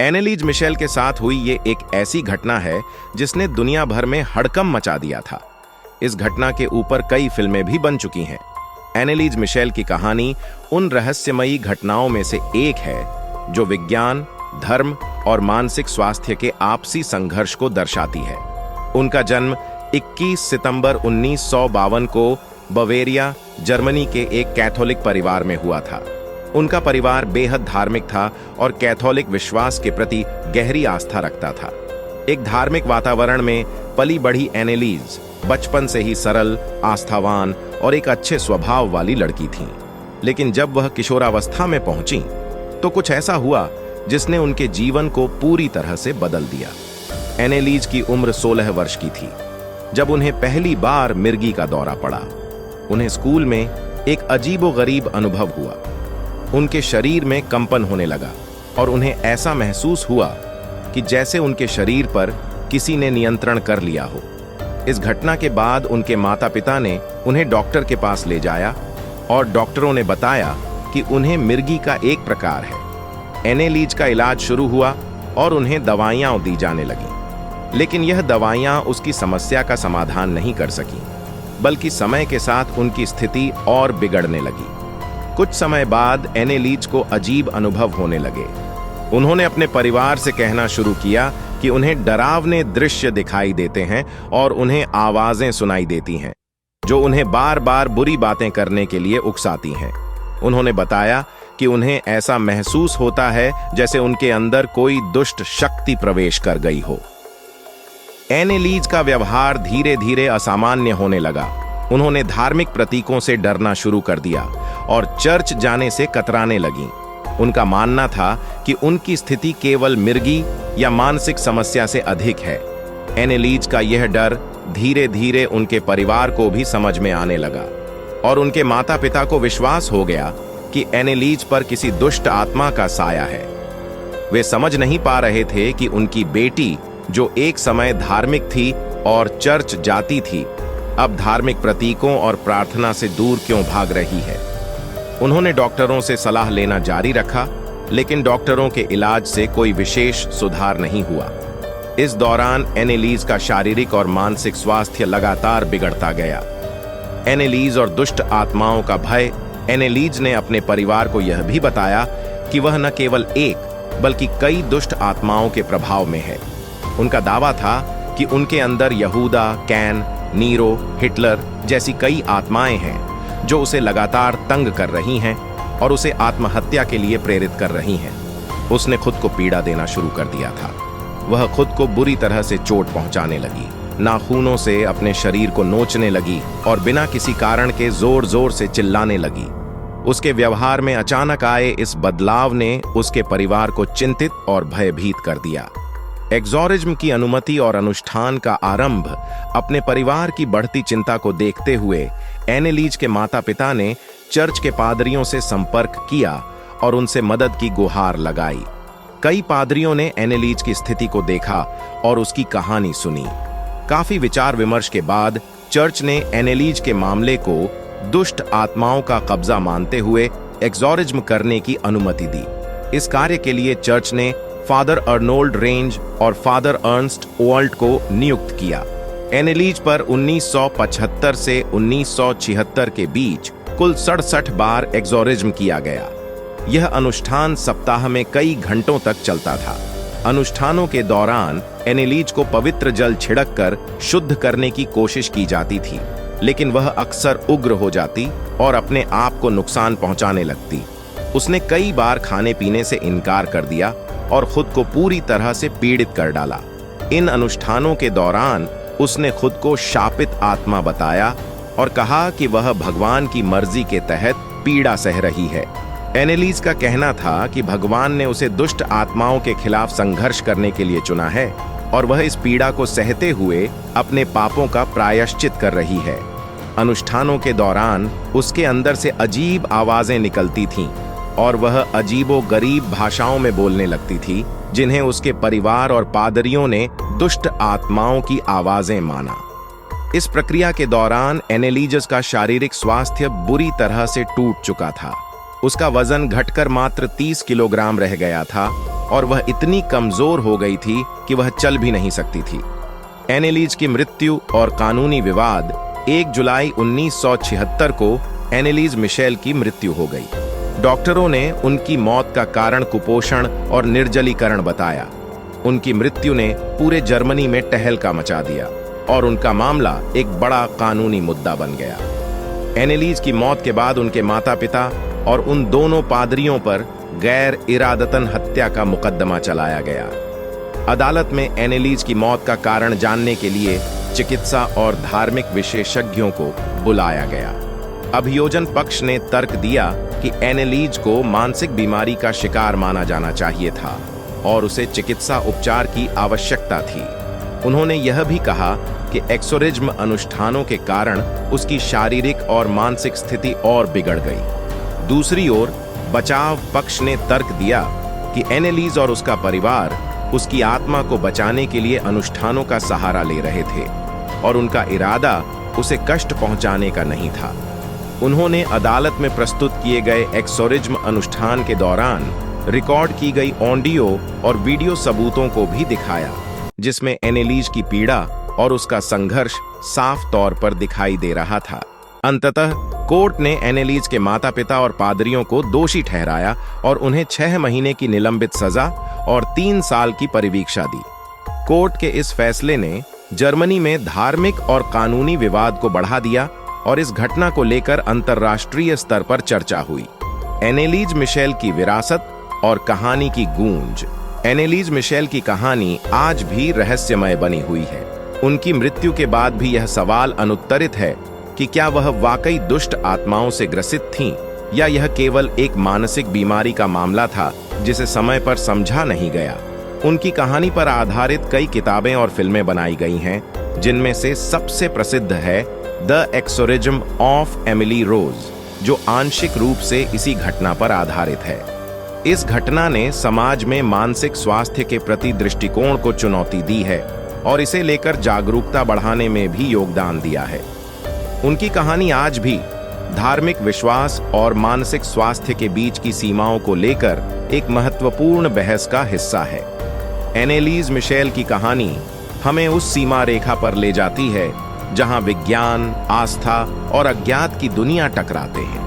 एनेलीज Michel के साथ हुई ये एक ऐसी घटना है जिसने दुनिया भर में हड़कंप मचा दिया था। इस घटना के ऊपर कई फिल्में भी बन चुकी हैं। एनेलीज मिशेल की कहानी उन रहस्यमयी घटनाओं में से एक है जो विज्ञान, धर्म और मानसिक स्वास्थ्य के आपसी संघर्ष को दर्शाती है। उनका जन्म 21 सितंबर 1952 को बवेरिया, जर्मनी के एक कैथोलिक परिवार में हुआ था। उनका परिवार बेहद धार्मिक था और कैथोलिक विश्वास के प्रति गहरी आस्था रखता था। एक धार्मिक वातावरण में पली बढ़ी एनेलीज बचपन से ही सरल, आस्थावान और एक अच्छे स्वभाव वाली लड़की थीं। लेकिन जब वह किशोरावस्था में पहुंची तो कुछ ऐसा हुआ जिसने उनके जीवन को पूरी तरह से बदल दिया। एनेलीज की उम्र 16 वर्ष की थी जब उन्हें पहली बार मिर्गी का दौरा पड़ा। उन्हें स्कूल में एक अजीबोगरीब अनुभव हुआ। उनके शरीर में कंपन होने लगा और उन्हें ऐसा महसूस हुआ कि जैसे उनके शरीर पर किसी ने नियंत्रण कर लिया हो। इस घटना के बाद उनके माता-पिता ने उन्हें डॉक्टर के पास ले जाया और डॉक्टरों ने बताया कि उन्हें मिर्गी का एक प्रकार है। एनेलीज का इलाज शुरू हुआ और उन्हें दवाइयां दी जाने लगीं। लेकिन यह दवाइयां उसकी समस्या का समाधान नहीं कर सकीं, बल्कि समय के साथ उनकी स्थिति और बिगड़ने लगी। कुछ समय बाद एनेलीज को अजीब अनुभव होने लगे। उन्होंने अपने परिवार से कहना शुरू किया कि उन्हें डरावने दृश्य दिखाई देते हैं और उन्हें आवाजें सुनाई देती हैं जो उन्हें बार बार बुरी बातें करने के लिए उकसाती हैं। उन्होंने बताया कि उन्हें ऐसा महसूस होता है जैसे उनके अंदर कोई दुष्ट शक्ति प्रवेश कर गई हो। एनेलीज का व्यवहार धीरे धीरे असामान्य होने लगा। उन्होंने धार्मिक प्रतीकों से डरना शुरू कर दिया और चर्च जाने से कतराने लगीं। उनका मानना था कि उनकी स्थिति केवल मिर्गी या मानसिक समस्या से अधिक है। एनेलीज का यह डर धीरे धीरे उनके परिवार को भी समझ में आने लगा और उनके माता पिता को विश्वास हो गया कि एनेलीज पर किसी दुष्ट आत्मा का साया है। वे समझ नहीं पा रहे थे कि उनकी बेटी, जो एक समय धार्मिक थी और चर्च जाती थी, अब धार्मिक प्रतीकों और प्रार्थना से दूर क्यों भाग रही है। उन्होंने डॉक्टरों से सलाह लेना जारी रखा, लेकिन डॉक्टरों के इलाज से कोई विशेष सुधार नहीं हुआ। इस दौरान एनेलीज का शारीरिक और मानसिक स्वास्थ्य लगातार बिगड़ता गया। एनेलीज और दुष्ट आत्माओं का भय। एनेलीज ने अपने परिवार को यह भी बताया कि वह न केवल एक बल्कि कई दुष्ट आत्माओं के प्रभाव में है। उनका दावा था कि उनके अंदर यहूदा, कैन, नीरो, हिटलर जैसी कई आत्माएं हैं जो उसे लगातार तंग कर रही हैं और उसे आत्महत्या के लिए प्रेरित कर रही हैं। उसने खुद को पीड़ा देना शुरू कर दिया था। वह खुद को बुरी तरह से चोट पहुंचाने लगी, नाखूनों से अपने शरीर को नोचने लगी और बिना किसी कारण के जोर जोर से चिल्लाने लगी। उसके व्यवहार में अचानक आए इस बदलाव ने उसके परिवार को चिंतित और भयभीत कर दिया। एक्सोर्सिज्म की अनुमति और अनुष्ठान का आरंभ। अपने परिवार की बढ़ती चिंता को देखते हुए एनेलीज के माता पिता ने चर्च के पादरियों से संपर्क किया और उनसे मदद की गुहार लगाई। कई पादरियों ने एनेलीज की स्थिति को देखा और उसकी कहानी सुनी। काफी विचार विमर्श के बाद चर्च ने एनेलीज के मामले को दुष्ट आत्माओं का कब्जा मानते हुए एक्सोर्सिज्म करने की अनुमति दी। इस कार्य के लिए चर्च ने फादर अर्नोल्ड रेंज और फादर अर्नस्ट ओल्ट को नियुक्त किया। एनेलीज पर 1975 से 1976 के बीच कुल 67 बार एक्सोर्सिज्म किया गया। यह अनुष्ठान सप्ताह में कई घंटों तक चलता था। अनुष्ठानों के दौरान एनेलीज को पवित्र जल छिड़क कर शुद्ध करने की कोशिश की जाती थी, लेकिन वह अक्सर उग्र हो जाती और अपने आप को नुकसान पहुंचाने लगती। उसने कई बार खाने पीने से इनकार कर दिया और खुद को पूरी तरह से पीड़ित कर डाला। इन अनुष्ठानों के दौरान उसने खुद को शापित आत्मा बताया और कहा कि वह भगवान की मर्जी के तहत पीड़ा सह रही है। एनेलीज का कहना था कि भगवान ने उसे दुष्ट आत्माओं के खिलाफ संघर्ष करने के लिए चुना है और वह इस पीड़ा को सहते हुए अपने पापों का प्रायश्चित कर रही है। अनुष्ठानों के दौरान उसके अंदर से अजीब आवाजें निकलती थीं और वह अजीबोगरीब भाषाओं में बोलने लगती थी, जिन्हें उसके परिवार और पादरियों ने दुष्ट आत्माओं की आवाजें माना। इस प्रक्रिया के दौरान एनेलीज का शारीरिक स्वास्थ्य बुरी तरह से टूट चुका था। उसका वजन घटकर मात्र 30 किलोग्राम रह गया था और वह इतनी कमजोर हो गई थी कि वह चल भी नहीं सकती थी। एनेलीज की मृत्यु और कानूनी विवाद। 1 जुलाई 1976 को एनेलीज मिशेल की मृत्यु हो गई। डॉक्टरों ने उनकी मौत का कारण कुपोषण और निर्जलीकरण बताया। उनकी मृत्यु ने पूरे जर्मनी में टहलका मचा दिया और उनका मामला एक बड़ा कानूनी मुद्दा बन गया। एनेलीज की मौत के बाद उनके माता पिता और उन दोनों पादरियों पर गैर इरादतन हत्या का मुकदमा चलाया गया। अदालत में एनेलीज की मौत का कारण जानने के लिए चिकित्सा और धार्मिक विशेषज्ञों को बुलाया गया। अभियोजन पक्ष ने तर्क दिया कि एनेलीज को मानसिक बीमारी का शिकार माना जाना चाहिए था और उसे चिकित्सा उपचार की आवश्यकता थी। उन्होंने यह भी कहा कि एक्सोरिज्म अनुष्ठानों के कारण उसकी शारीरिक और मानसिक स्थिति और बिगड़ गई। दूसरी ओर बचाव पक्ष ने तर्क दिया कि एनेलीज और उसका परिवार उसकी आत्मा को बचाने के लिए अनुष्ठानों का सहारा ले रहे थे और उनका इरादा उसे कष्ट पहुंचाने का नहीं था। उन्होंने अदालत में प्रस्तुत किए गए एक्सोरिज्म अनुष्ठान के दौरान रिकॉर्ड की गई ऑडियो और वीडियो सबूतों को भी दिखाया, जिसमें एनेलीज की पीड़ा और उसका संघर्ष साफ तौर पर दिखाई दे रहा था। अंततः कोर्ट ने एनेलीज के माता पिता और पादरियों को दोषी ठहराया और उन्हें 6 महीने की निलंबित सजा और 3 साल की परिवीक्षा दी। कोर्ट के इस फैसले ने जर्मनी में धार्मिक और कानूनी विवाद को बढ़ा दिया और इस घटना को लेकर अंतर्राष्ट्रीय स्तर पर चर्चा हुई। एनेलीज मिशेल की विरासत और कहानी की गूंज। एनेलीज मिशेल की कहानी आज भी रहस्यमय बनी हुई है। उनकी मृत्यु के बाद भी यह सवाल अनुत्तरित है कि क्या वह वाकई दुष्ट आत्माओं से ग्रसित थीं या यह केवल एक मानसिक बीमारी का मामला था जिसे समय पर समझा नहीं गया। उनकी कहानी पर आधारित कई किताबें और फिल्में बनाई गई हैं, जिनमें से सबसे प्रसिद्ध है द एक्सोरिज्म ऑफ एमिली रोज, जो आंशिक रूप से इसी घटना पर आधारित है। इस घटना ने समाज में मानसिक स्वास्थ्य के प्रति दृष्टिकोण को चुनौती दी है और इसे लेकर जागरूकता बढ़ाने में भी योगदान दिया है। उनकी कहानी आज भी धार्मिक विश्वास और मानसिक स्वास्थ्य के बीच की सीमाओं को लेकर एक महत्वपूर्ण बहस का हिस्सा है। एनेलीज मिशेल की कहानी हमें उस सीमा रेखा पर ले जाती है जहां विज्ञान, आस्था और अज्ञात की दुनिया टकराते हैं।